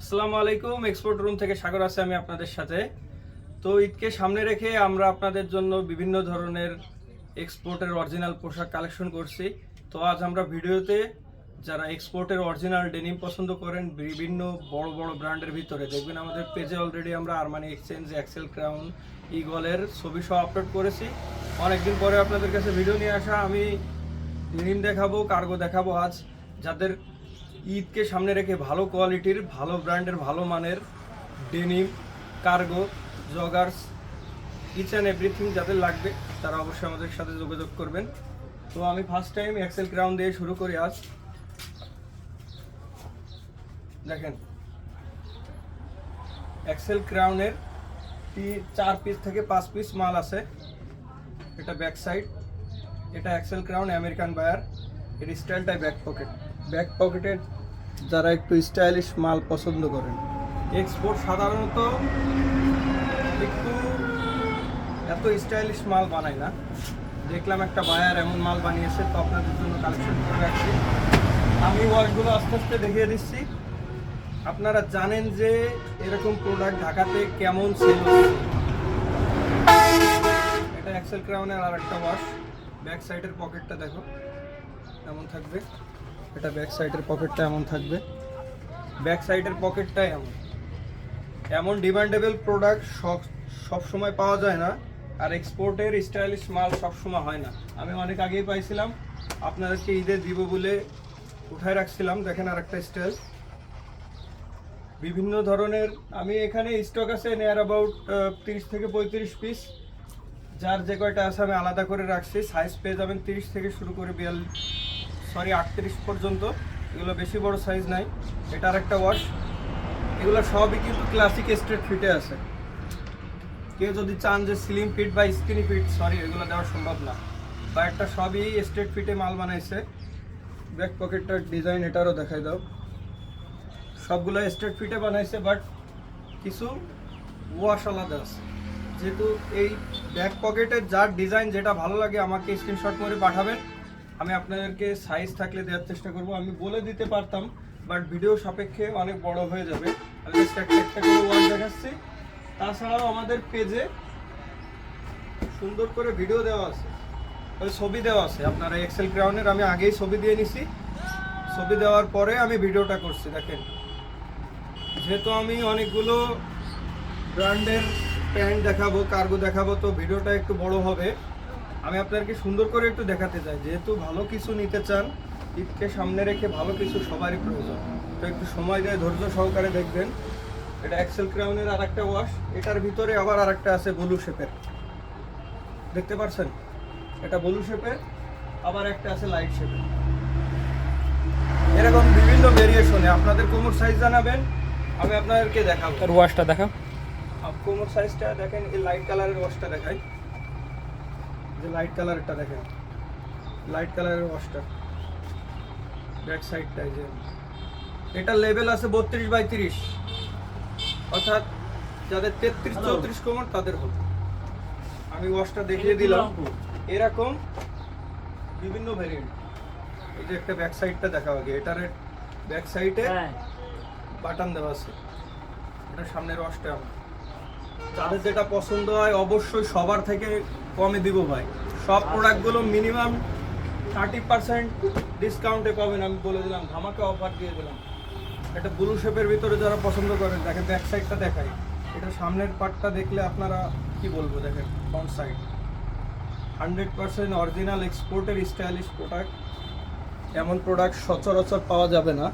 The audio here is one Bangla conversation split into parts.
আসসালামু আলাইকুম। এক্সপোর্ট রুম থেকে সাগর আছে আমি আপনাদের সাথে। তো ঈদকে সামনে রেখে আমরা আপনাদের জন্য বিভিন্ন ধরনের এক্সপোর্টের অরিজিনাল পোশাক কালেকশন করছি। তো আজ আমরা ভিডিওতে যারা এক্সপোর্টের অরিজিনাল ডেনিম পছন্দ করেন বিভিন্ন বড় বড় ব্র্যান্ডের ভিতরে দেখবেন আমাদের পেজে অলরেডি আমরা আরমানি এক্সচেঞ্জ, এক্সেল ক্রাউন, ইগলের ছবি সহ আপলোড করেছি। অনেকদিন পরে আপনাদের কাছে ভিডিও নিয়ে আসা। আমি ডেনিম দেখাবো, কার্গো দেখাবো আজ, যাদের ঈদকে সামনে রেখে ভালো কোয়ালিটির, ভালো ব্র্যান্ডের, ভালো মানের denim, cargo, joggers, each and everything যাদের লাগবে তারা অবশ্যই আমাদের সাথে যোগাযোগ করবেন। তো আমি ফার্স্ট টাইম এক্সেল ক্রাউন দিয়ে শুরু করি আজ। দেখেন এক্সেল ক্রাউনের 4 পিস থেকে 5 পিস মাল আছে। এটা ব্যাক সাইড, এটা এক্সেল ক্রাউন আমেরিকান বায়ার। এর স্টাইলটাই ব্যাক পকেটের যারা একটু স্টাইলিশ মাল পছন্দ করেন। এক্সপোর্ট সাধারণত একটু এত স্টাইলিশ মাল বানায় না। দেখলাম একটা বায়ার এমন মাল বানিয়েছে, তো আপনাদের জন্য কালেকশন করে রাখছি। আমি ওয়ার্কগুলো আস্তে আস্তে দেখিয়ে দিচ্ছি। আপনারা জানেন যে এরকম প্রোডাক্ট ঢাকাতে কেমন সেল হচ্ছে। এটা এক্সেল ক্রাউনের আর একটা ওয়াশ। ব্যাক সাইডের পকেটটা দেখো এমন থাকবে। এটা ব্যাক সাইডের পকেটটা এমন থাকবে। ব্যাক সাইডের পকেটটা এমন ডিমান্ডেবল প্রোডাক্ট সব সময় পাওয়া যায় না, আর এক্সপোর্টের স্টাইলিশ মাল সব সময় হয় না। আমি অনেক আগেই পাইছিলাম, আপনাদেরকে ঈদে দিব বলে উঠায় রাখছিলাম। দেখেন আর একটা স্টাইল, বিভিন্ন ধরনের। আমি এখানে স্টক আছে নিয়ার অ্যাবাউট 30 থেকে 35 পিস। যার যে কয়টা আছে আমি আলাদা করে রাখছি। সাইজ পেয়ে যাবেন 30 থেকে শুরু করে 38 পর্যন্ত। এগুলো বেশি বড় সাইজ নাই। এটা আর একটা ওয়াশ। এগুলো সবই কিন্তু ক্লাসিক স্ট্রেট ফিটে আছে। কেউ যদি চান যে স্লিম ফিট বা স্কিনি ফিট, এগুলো দেওয়া সম্ভব না। বা একটা সবই স্ট্রেট ফিটে মাল বানাইছে। ব্যাক পকেটটার ডিজাইন এটারও দেখাই দাও। সবগুলো স্ট্রেট ফিটে বানাইছে, বাট কিছু ওয়াশ আলাদা আছে। যেহেতু এই ব্যাক পকেটের যার ডিজাইন যেটা ভালো লাগে আমাকে স্ক্রিনশট করে পাঠাবেন। আমি আপনাদেরকে সাইজ থাকলে দেওয়ার চেষ্টা করব। আমি বলে দিতে পারতাম, বাট ভিডিও সাপেক্ষে অনেক বড় হয়ে যাবে। আমি জাস্ট একটা করে ওয়াশ দেখাচ্ছি। তাছাড়াও আমাদের পেজে সুন্দর করে ভিডিও দেওয়া আছে, ওই ছবি দেওয়া আছে। আপনারা এক্সেল ক্রাউনের আমি আগেই ছবি দিয়ে নিছি। ছবি দেওয়ার পরে আমি ভিডিওটা করছি। দেখেন, যেহেতু আমি অনেকগুলো ব্র্যান্ডের প্যান্ট দেখাবো, কার্গো দেখাবো, তো ভিডিওটা একটু বড় হবে। আমি আপনাদেরকে সুন্দর করে একটু দেখাতে চাই। যেহেতু ভালো কিছু নিতে চান, ঈদকে সামনে রেখে ভালো কিছু সবারই প্রয়োজন, তো একটু সময় দিয়ে ধৈর্য সহকারে দেখবেন। এটা এক্সেল ক্রাউনের আর একটা ওয়াশ। এটার ভিতরে আবার আর একটা আছে ব্লু শেপের, দেখতে পাচ্ছেন? এটা ব্লু শেপের, আবার একটা আছে লাইট শেপের। এরকম বিভিন্ন ভেরিয়েশনে আপনাদের কোমর সাইজ জানাবেন, আমি আপনাদেরকে দেখাবো। আর ওয়াশটা দেখাও। কোমর সাইজটা দেখেন, এই লাইট কালারের ওয়াশটা দেখাই। যে লাইট কালারটা দেখেন, লাইট কালারের ওয়াশটা ব্যাক সাইডটা। যে এটা লেভেল আছে 32/30, অর্থাৎ যাদের 33-34 কোমর তাদের হবে। আমি ওয়াশটা দেখিয়ে দিলাম। এরকম বিভিন্ন ভেরিয়েন্ট। এই যে একটা ব্যাক সাইডটা দেখাও আগে। এটার ব্যাক সাইডে বাটন দেওয়া আছে। এটা সামনের ওয়াশটা। যাদের যেটা পছন্দ হয় অবশ্যই সবার থেকে কমে দিব ভাই। সব প্রোডাক্টগুলো মিনিমাম 30% ডিসকাউন্টে পাবেন। আমি বলে দিলাম, ধামাকা অফার দিয়ে দিলাম। এটা ব্লু শেপের ভিতরে যারা পছন্দ করেন, দেখেন ব্যাক সাইডটা দেখাই। এটা সামনের পার্টটা দেখলে আপনারা কি বলবো, দেখেন ফ্রন্ট সাইড 100% অরিজিনাল এক্সপোর্টের স্টাইলিশ প্রোডাক্ট। এমন প্রোডাক্ট সচরাচর পাওয়া যাবে না।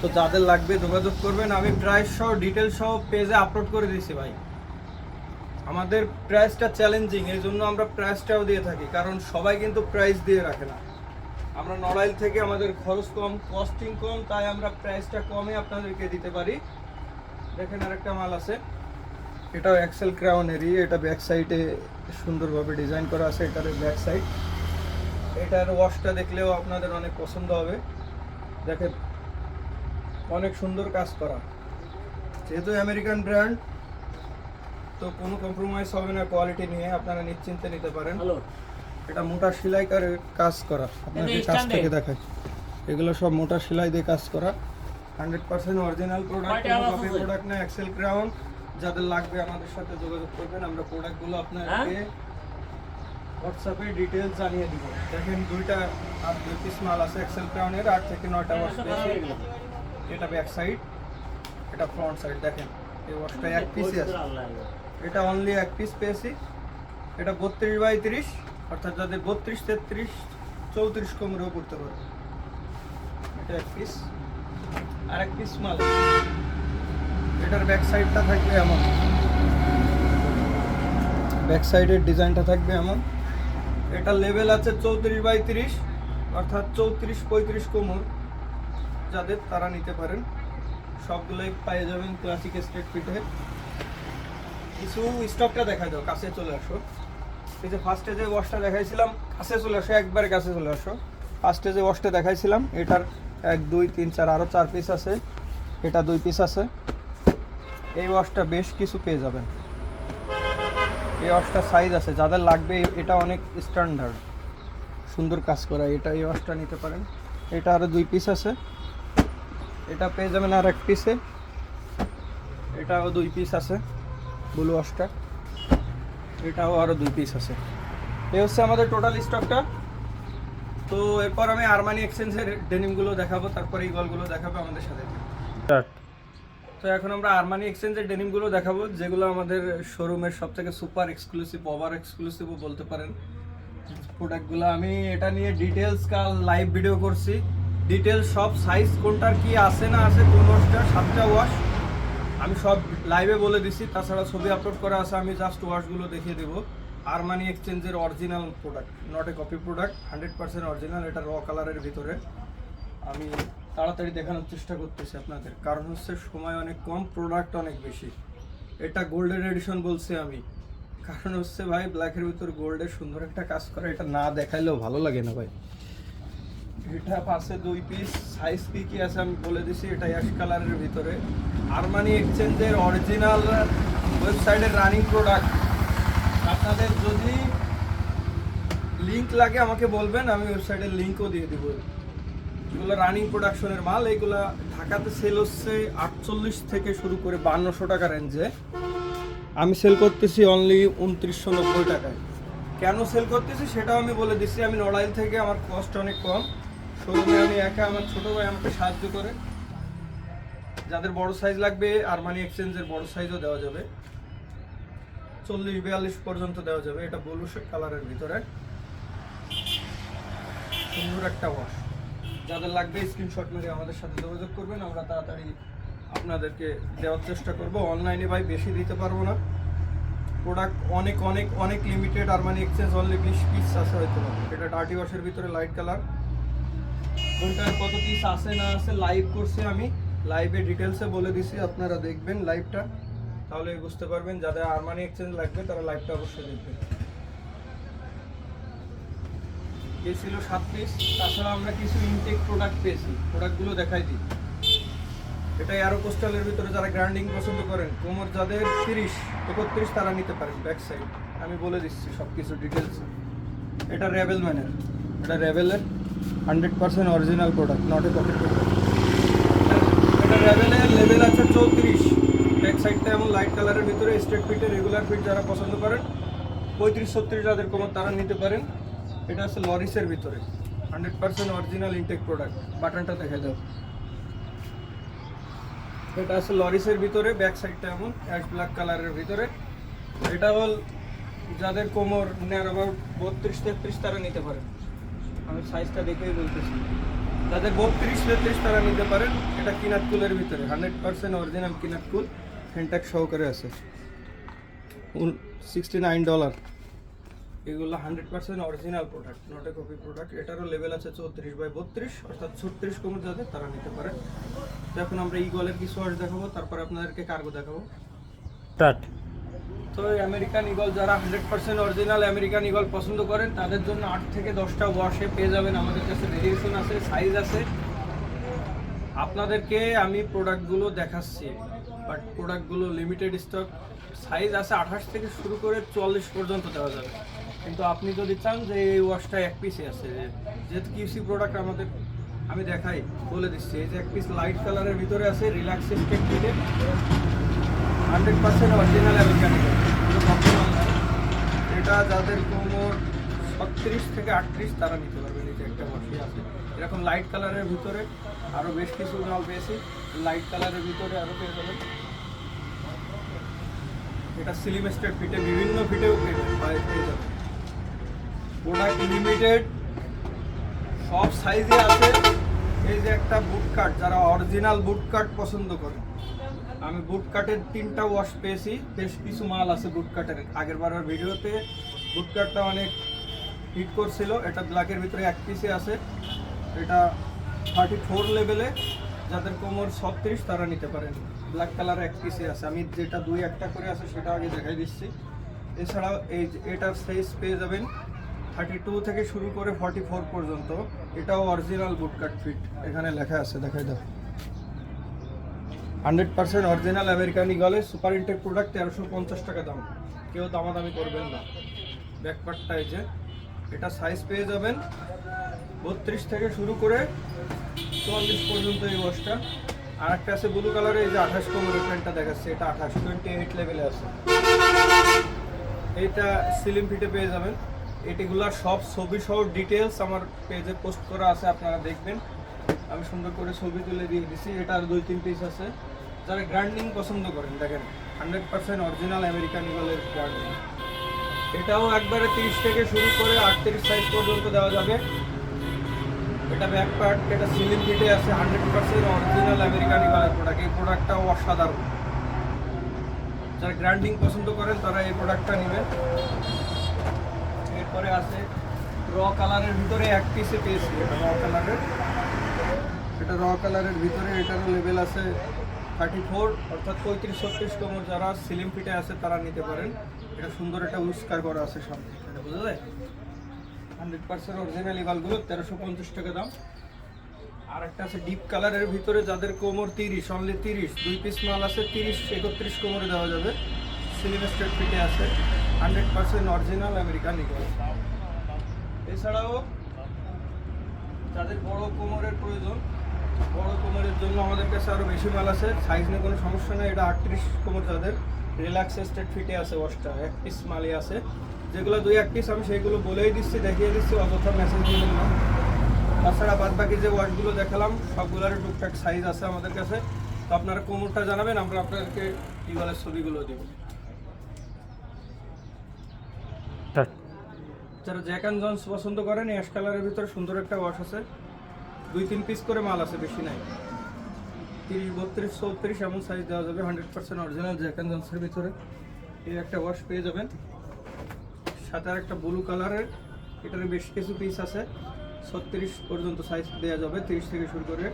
তো যাদের লাগবে যোগাযোগ করবেন। আমি প্রাইস সহ ডিটেলস সহ পেজে আপলোড করে দিয়েছি ভাই। আমাদের প্রাইসটা চ্যালেঞ্জিং, এই জন্য আমরা প্রাইসটাও দিয়ে থাকি, কারণ সবাই কিন্তু প্রাইস দিয়ে রাখে না। আমরা নড়াইল থেকে, আমাদের খরচ কম, কস্টিং কম, তাই আমরা প্রাইসটা কমে আপনাদেরকে দিতে পারি। দেখেন আরেকটা মাল আছে, এটাও এক্সেল ক্রাউনেরই। এটা ব্যাক সাইডে সুন্দরভাবে ডিজাইন করা আছে। এটার ব্যাক সাইড, এটার ওয়াশটা দেখলেও আপনাদের অনেক পছন্দ হবে। দেখেন অনেক সুন্দর কাজ করা। যেহেতু আমেরিকান ব্র্যান্ড, তো কোনো কম্প্রোমাইজ হবে না কোয়ালিটি নিয়ে, আপনারা নিশ্চিন্তে নিতে পারেন। এটা মোটা সেলাই করে কাজ করা, আপনাকে কাছ থেকে দেখাই। এগুলো সব মোটা সেলাই দিয়ে কাজ করা। 100% অরিজিনাল প্রোডাক্ট, কোনো কপি প্রোডাক্ট না। এক্সেল ক্রাউন যাদের লাগবে আমাদের সাথে যোগাযোগ করবেন, আমরা প্রোডাক্টগুলো আপনাদেরকে হোয়াটসঅ্যাপে ডিটেলস জানিয়ে দিব। দেখেন 2টা আর 2 পিস মাল আছে এক্সেল ক্রাউনের, 8 থেকে 9টা ওয়াশ পেয়েছি। এটা ব্যাক সাইড, এটা ফ্রন্ট সাইড। দেখেন এই ওয়াশটা এক পিসই আছে, এটা অনলি এক পিস পেয়েছি। এটা 32/30, অর্থাৎ যাদের 32, 33, 34 কোমরেও করতে পারে। এটা এক পিস, আর এক পিস মাল। এটার ব্যাক সাইডটা থাকবে এমন, ব্যাক সাইডের ডিজাইনটা থাকবে এমন। এটা লেভেল আছে 34/30, অর্থাৎ 34-35 কোমর যাদের, তারা নিতে পারেন। সবগুলোই পেয়ে যাবেন ক্লাসিক স্ট্রেট ফিটে। কিছু স্টকটা দেখা দাও, কাছে চলে আসো। এই যে ফার্স্টে যে ওয়াশটা দেখাইছিলাম, কাছে চলে আসো, একবারে কাছে চলে আসো। ফার্স্টে যে ওয়াশটা দেখাইছিলাম, এটার 1, 2, 3, 4 আরও 4 পিস আছে। এটা 2 পিস আছে। এই ওয়াশটা বেশ কিছু পেয়ে যাবেন। এই ওয়াশটা সাইজ আছে, যাদের লাগবে এটা অনেক স্ট্যান্ডার্ড, সুন্দর কাজ করা। এটা এই ওয়াশটা নিতে পারেন। এটা আরও 2 পিস আছে। এটা পেয়ে যাবেন আর এক পিসে। এটাও 2 পিস আছে ব্লু ওয়াশটা। এটাও আরও 2 পিস আছে। এই হচ্ছে আমাদের টোটাল স্টকটা। তো এরপর আমি আরমানি এক্সচেঞ্জের ডেনিমগুলো দেখাবো, তারপরে ইগলগুলো দেখাবো আমাদের সাথে। তো এখন আমরা আরমানি এক্সচেঞ্জের ডেনিমগুলো দেখাবো, যেগুলো আমাদের শোরুমের সব থেকে সুপার এক্সক্লুসিভ, ওভার এক্সক্লুসিভও বলতে পারেন প্রোডাক্টগুলো। আমি এটা নিয়ে ডিটেলস কাল লাইভ ভিডিও করছি, ডিটেলস সব সাইজ কোনটার কি আছে না আছে, কোন ওয়াশটা 7টা ওয়াশ আমি সব লাইভে বলে দিছি। তাছাড়া ছবি আপলোড করা আছে, আমি জাস্ট ওয়াশগুলো দেখিয়ে দেবো। আরমানি এক্সচেঞ্জের original product, not a copy product, 100% original. এটা র কালারের ভিতরে। আমি তাড়াতাড়ি দেখানোর চেষ্টা করতেছি আপনাদের, কারণ হচ্ছে সময় অনেক কম, প্রোডাক্ট অনেক বেশি। এটা গোল্ডেন এডিশন বলছি আমি, কারণ হচ্ছে ভাই ব্ল্যাকের ভিতর গোল্ডের সুন্দর একটা কাজ করা, এটা না দেখাইলেও ভালো লাগে না ভাই। এটা পাশে 2 পিস, সাইজ কি আছে আমি বলে দিছি। এটা অ্যাশ কালারের ভিতরে আরমানি এক্সচেঞ্জের অরিজিনাল ওয়েবসাইটের রানিং প্রোডাক্ট। আপনাদের যদি লিংক লাগে আমাকে বলবেন, আমি ওয়েবসাইটের লিংকও দিয়ে দিব। এগুলো রানিং প্রোডাকশনের মাল। এইগুলা ঢাকাতে সেল হচ্ছে 48 থেকে শুরু করে 5200 টাকা রেঞ্জে। আমি সেল করতেছি অনলি 2990 টাকায়। কেন সেল করতেছি সেটাও আমি বলে দিচ্ছি। আমি নড়াইল থেকে, আমার কস্ট অনেক কম। শোরুমে আমি একা, আমার ছোটো ভাই আমাকে সাহায্য করে। যাদের বড় সাইজ লাগবে, আরমানি এক্সচেঞ্জের বড় সাইজও দেওয়া যাবে, 40-42 পর্যন্ত দেওয়া যাবে। এটা ব্লু কালারের ভিতরে সুন্দর একটা ওয়াশ। যাদের লাগবে স্ক্রিনশট মেরে আমাদের সাথে যোগাযোগ করবেন, আমরা তাড়াতাড়ি আপনাদেরকে দেওয়ার চেষ্টা করব। অনলাইনে ভাই বেশি দিতে পারবো না, প্রোডাক্ট অনেক অনেক অনেক limited. Armani exchange only 20 piece আছে হয়তো। এটা ডার্টি ওয়াশের ভিতরে লাইট কালার। কোনটার কত পিস আছে না আছে লাইভ করছি আমি, লাইভে ডিটেলসে বলে দিছি। আপনারা দেখবেন লাইভটা, তাহলে বুঝতে পারবেন। যাদের আরমানি এক্সচেঞ্জ লাগবে তারা লাইভটা অবশ্যই দেখবেন। এই ছিল 7 পিস। তাছাড়া আমরা কিছু ইনটেক প্রোডাক্ট পেয়েছি, প্রোডাক্টগুলো দেখাই দিই। এটা অ্যারো কোস্টালের ভিতরে যারা গ্রাইন্ডিং পছন্দ করেন, কোমর যাদের 30-31 তারা নিতে পারেন। ব্যাক সাইড আমি বলে দিচ্ছি সব কিছু ডিটেলস। এটা রেবেল ম্যানের, এটা রেবেলের 100% original product, not a copy product. এটা রেবেলের লেভেল আছে 34। ব্যাক সাইডটা এমন লাইট কালারের ভিতরে, স্ট্রেট ফিটে, রেগুলার ফিট যারা পছন্দ করেন, 35-36 যাদের কোমর তারা নিতে পারেন। এটা আছে লরিসের ভিতরে, 100% অরিজিনাল ইনটেক প্রোডাক্ট। বাটনটা দেখে দাও। এটা আছে লরিসের ভিতরে, ব্যাক সাইডটা এমন অ্যাশ ব্ল্যাক কালারের ভিতরে। এটা হল যাদের কোমর নিয়ার অ্যাবাউট 32-33 তারা নিতে পারেন। আমি সাইজটা দেখেই বলতেছি, যাদের 32-33 তারা নিতে পারেন। এটা কিনাতকুলের ভিতরে, 100% অরিজিনাল কিনাতকুল, ফেন্টাক সহকারে আছে, $69। এগুলো 100% original product, not a copy product. এটারও লেভেল আছে 34/32, অর্থাৎ 36 কোমর যাদের তারা নিতে পারে। তো এখন আমরা ইগলের কিছু ওয়াশ দেখাবো, তারপরে আপনাদেরকে কার্গো দেখাবো। স্টার্ট। তো আমেরিকান ইগল যারা 100% অরিজিনাল আমেরিকান ইগল পছন্দ করেন, তাদের জন্য 8 থেকে 10টা ওয়াশে পেয়ে যাবেন। আমাদের কাছে ভেরিয়েশন আছে, সাইজ আছে। আপনাদেরকে আমি প্রোডাক্টগুলো দেখাচ্ছি, বাট প্রোডাক্টগুলো লিমিটেড স্টক। সাইজ আছে 28 থেকে শুরু করে 44 পর্যন্ত দেওয়া যাবে। কিন্তু আপনি যদি চান যে এই ওয়াশটা এক পিসে আছে, যেহেতু কিউসি প্রোডাক্ট আমাদের আমি দেখাই, বলে দিচ্ছি। এই যে এক পিস লাইট কালারের ভিতরে আছে রিল্যাক্সেস্টেড ফিটে, 100% অরিজিনাল আমেরিকান ইগল। এটা যাদের কোমর 36 থেকে 38 তারা নিতে পারবে। নিচে একটা বসি আছে এরকম লাইট কালারের ভিতরে, আরও বেশ কিছু মাল পেয়েছি লাইট কালারের ভিতরে, আরও পেয়ে যাবেন। এটা স্লিম স্টেট ফিটে, বিভিন্ন ফিটেও পেয়ে যাবেন। প্রোডাক্ট লিমিটেড, সব সাইজে আছে। এই যে একটা বুট কাট, যারা অরিজিনাল বুট কাট পছন্দ করে, আমি বুট কাটের 3টা ওয়াশ পেয়েছি। বেশ কিছু মাল আছে বুট কাটের। আগের বারের ভিডিওতে বুট কাটটা অনেক হিট করছিল। এটা ব্ল্যাকের ভিতরে এক পিসে আছে। এটা 34 লেভেলে, যাদের কোমর 36 তারা নিতে পারেন। ব্ল্যাক কালার এক পিসে আছে। আমি যেটা 2-1টা করে আছে সেটা আগে দেখাই দিচ্ছি। এছাড়াও এটার সাইজ পেয়ে যাবেন 32 থেকে শুরু করে 44 পর্যন্ত। এটাও অরিজিনাল বুট কাট ফিট, এখানে লেখা আছে, দেখাই দাও। 100% অরিজিনাল আমেরিকান ইগলের সুপার ইনটেক প্রোডাক্ট, 1350 টাকা দাম। কেউ দামাদামি করবেন না। ব্যাকপার্টটা এই যে, এটা সাইজ পেয়ে যাবেন 32 থেকে শুরু করে 44 পর্যন্ত এই ওয়াশটা। আর একটা আছে ব্লু কালারে, এই যে 28 কোমরের প্যান্টটা দেখাচ্ছে, এটা 28 লেভেলে আছে। এইটা স্লিম ফিটে পেয়ে যাবেন। এটিগুলার সব ছবি সহ ডিটেলস আমার পেজে পোস্ট করা আছে, আপনারা দেখবেন। আমি সুন্দর করে ছবি তুলে দিয়ে দিছি। এটার 2-3 পিস আছে। যারা গ্রাইন্ডিং পছন্দ করেন, দেখেন 100% অরিজিনাল আমেরিকান ইগলের গ্রাইন্ডিং। এটাও একবারে 30 থেকে শুরু করে 38 সাইজ পর্যন্ত দেওয়া যাবে। এটা ব্যাক পার্ট, এটা স্লিম ফিটে আছে, 100% অরিজিনাল আমেরিকান ইগলের প্রোডাক্ট। এই প্রোডাক্টটাও অসাধারণ। যারা গ্রাইন্ডিং পছন্দ করেন তারা এই প্রোডাক্টটা নেবেন। এরপরে আছে র কালারের ভিতরে এক পিসে পেয়েছি। এটা র কালারের, এটা র কালারের ভিতরে এটারও লেভেল আছে 34, অর্থাৎ 35-36 কোমর যারা স্লিম ফিটে আছে তারা নিতে পারেন। এটা সুন্দর একটা উস্কার করা আছে সামনে, এটা বোঝা যায়। 100% অরিজিনাল ইগলগুলো 1350 টাকা দাম। আর একটা আছে ডিপ কালারের ভিতরে, যাদের কোমর 30, অনলি 30, 2 পিস মাল আছে। 30-31 কোমরে দেওয়া যাবে। স্লিম স্টেট ফিটে আছে, 100% অরিজিনাল আমেরিকান ইগল। এছাড়াও যাদের বড় কোমরের প্রয়োজন, বড় কোমরের জন্য আমাদের কাছে আরও বেশি মাল আছে। সাইজ নিয়ে কোনো সমস্যা নেই। এটা 38 কোমর যাদের, রিল্যাক্স স্টেট ফিটে আছে ওয়াশটা, এক পিস মালই আছে। যেগুলো 2-1 পিস আমি সেইগুলো বলেই দিচ্ছি, দেখিয়ে দিচ্ছি, অযথা মেসেজ দিলেন না। তাছাড়া বাদ বাকি যে ওয়াশগুলো দেখালাম সবগুলোর টুকটাক সাইজ আছে আমাদের কাছে। তো আপনারা কোমরটা জানাবেন, আমরা আপনাদেরকে ইগলের ছবিগুলো দেবো। যারা জ্যাক অ্যান্ড জন্স পছন্দ করেন, অ্যাশ কালারের ভিতরে সুন্দর একটা ওয়াশ আছে। 2-3 পিস করে মাল আছে, বেশি নাই। 30, 32, 34 এমন সাইজ দেওয়া যাবে। 100% অরিজিনাল জ্যাক অ্যান্ড জন্সের ভিতরে এই একটা ওয়াশ পেয়ে যাবেন। সাথে আর একটা ব্লু কালারের, এটার বেশ কিছু পিস আছে। 36 পর্যন্ত সাইজ দেওয়া যাবে, 30 থেকে শুরু করে।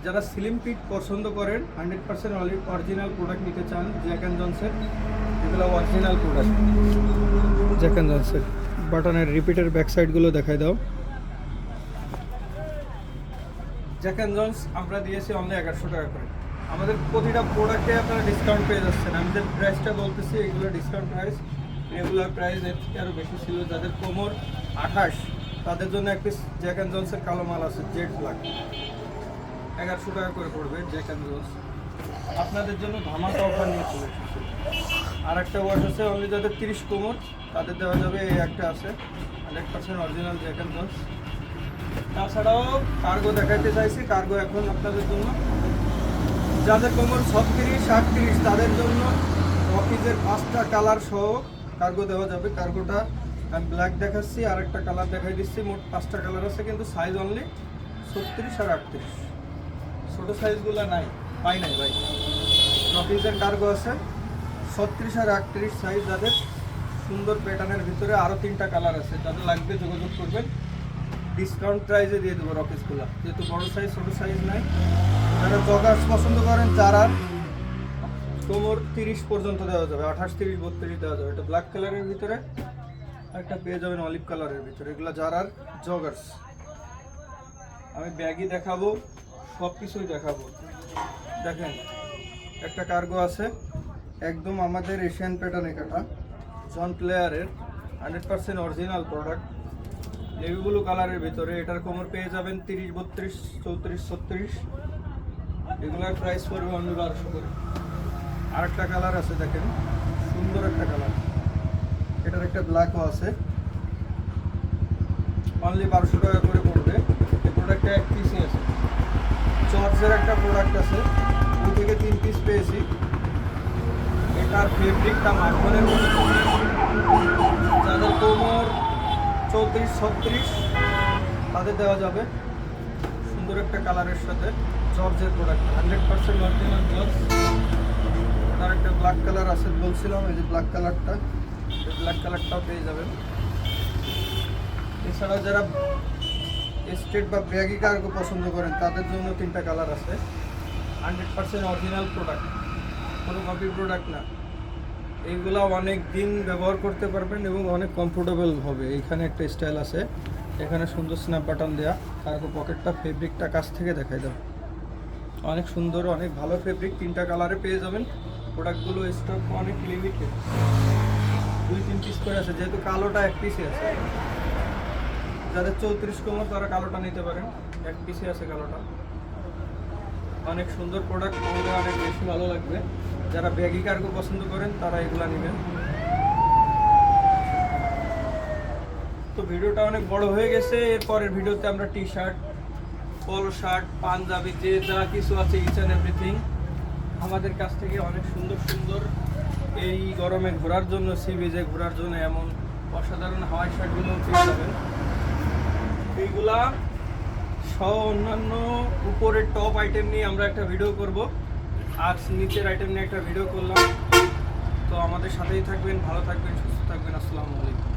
যারা স্লিম ফিট পছন্দ করেন, 100% অরিজিনাল প্রোডাক্ট নিতে চান জ্যাক অ্যান্ড জন্সের, এগুলো অরিজিনাল প্রোডাক্ট জ্যাক অ্যান্ড জন্সের। বাটনের রিপিটের ব্যাক সাইডগুলো দেখাই দাও। জ্যাক অ্যান্ড জন্স আমরা দিয়েছি অনলি 1100 টাকা করে। আমাদের প্রতিটা প্রোডাক্টে আপনারা ডিসকাউন্ট পেয়ে যাচ্ছেন। আমি যে প্রাইসটা বলতেছি এগুলো ডিসকাউন্ট প্রাইস, রেগুলার প্রাইস এর থেকে আরও বেশি ছিল। যাদের কোমর 28 তাদের জন্য এক পিস জ্যাক অ্যান্ড জন্সের কালো মাল আছে, জেড ব্ল্যাক, 1100 টাকা করে পড়বে জ্যাক অ্যান্ড জন্স। আপনাদের জন্য ধামাকা অফার নিয়ে চলে এসেছি। আর একটা ওয়াশ আছে অনলি যাদের 30 কোমর তাদের দেওয়া যাবে। এই একটা আছে 100% অরিজিনাল জ্যাক অ্যান্ড জন্স। তাছাড়াও কার্গো দেখাইতে চাইছি। কার্গো এখন আপনাদের জন্য যাদের কোমর 36, 38 তাদের জন্য অফিসের 5টা কালার সহ কার্গো দেওয়া যাবে। কার্গোটা আমি ব্ল্যাক দেখাচ্ছি, আর একটা কালার দেখাই দিচ্ছি। মোট 5টা কালার আছে, কিন্তু সাইজ অনলি 36 আর 38। ছোটো সাইজগুলো নাই, পাই নাই ভাই। অফিসের কার্গো আছে 36 আর 38 সাইজ। যাদের সুন্দর প্যাটার্নের ভিতরে আরও 3টা কালার আছে, যাদের লাগবে যোগাযোগ করবেন। ডিসকাউন্ট প্রাইসে দিয়ে দেবো রকেসগুলো, যেহেতু বড় সাইজ ছোটো সাইজ নাই। যারা জগার্স পছন্দ করেন, যারা কোমর 30 পর্যন্ত দেওয়া যাবে, 28, 30, 32 দেওয়া যাবে। এটা ব্ল্যাক কালারের ভিতরে, একটা পেয়ে যাবেন অলিভ কালারের ভিতরে। এগুলো যারার জগার্স। আমি ব্যাগই দেখাবো, সব কিছুই দেখাবো। দেখেন একটা কার্গো আছে, একদম আমাদের এশিয়ান প্যাটার্নে কাটা, জন প্লেয়ারের 100% অরিজিনাল প্রোডাক্ট। নেভি ব্লু কালারের ভিতরে। এটার কোমর পেয়ে যাবেন 30, 32, 34, 36। এগুলার প্রাইস পড়বে অনলি 1200 করে। আরেকটা কালার আছে দেখেন, সুন্দর একটা কালার, এটার একটা ব্ল্যাকও আছে, অনলি 1200 টাকা করে পড়বে। এই প্রোডাক্টটা এক পিসই আছে। জর্জের একটা প্রোডাক্ট আছে, ওই থেকে 3 পিস পেয়েছি। এটার ফেব্রিকটা মাখনের মতো, যাদের কোমর 34, 36 তাদের দেওয়া যাবে। সুন্দর একটা কালারের সাথে জর্জের প্রোডাক্ট, 100% অরিজিনাল জর্জ। তার একটা ব্ল্যাক কালার আছে বলছিলাম, এই যে ব্ল্যাক কালারটা, এই ব্ল্যাক কালারটাও পেয়ে যাবেন। এছাড়াও যারা স্ট্রেট বা ব্যাগি কার্গো পছন্দ করেন তাদের জন্য 3টা কালার আছে। 100% অরিজিনাল প্রোডাক্ট, কোনো কপি প্রোডাক্ট না। এইগুলা অনেক দিন ব্যবহার করতে পারবেন এবং অনেক কমফোর্টেবল হবে। এইখানে একটা স্টাইল আছে, এখানে সুন্দর স্ন্যাপ বাটন দেওয়া, কার্গো পকেটটা, ফেব্রিকটা কাছ থেকে দেখাই দেব, অনেক সুন্দর, অনেক ভালো ফেব্রিক। 3টা কালারে পেয়ে যাবেন। প্রোডাক্টগুলো স্টক অনেক লিমিটেড, 2-3 পিস করে আছে, যেহেতু কালোটা এক পিসে আছে। যাদের 34 কোমর তারা কালোটা নিতে পারেন, এক পিসে আছে কালোটা। অনেক সুন্দর প্রোডাক্ট, আমাদের অনেক বেশি ভালো লাগবে। যারা ব্যাগি কার্গো পছন্দ করেন তারা এগুলা নেবেন। তো ভিডিওটা অনেক বড় হয়ে গেছে। এরপরের ভিডিওতে আমরা টি শার্ট, পলো শার্ট, পাঞ্জাবি, যে যা কিছু আছে ইচ অ্যান্ড এভরিথিং আমাদের কাছ থেকে অনেক সুন্দর সুন্দর, এই গরমে ঘোরার জন্য, সি বিচে ঘোরার জন্য এমন অসাধারণ হাওয়াই শার্টগুলো পেয়ে যাবেন। এইগুলা সহ অন্যান্য উপরের টপ আইটেম নিয়ে আমরা একটা ভিডিও করব, আর নিচের আইটেম নিয়ে একটা ভিডিও করলাম। তো আমাদের সাথেই থাকবেন, ভালো থাকবেন, সুস্থ থাকবেন। আসসালামু আলাইকুম।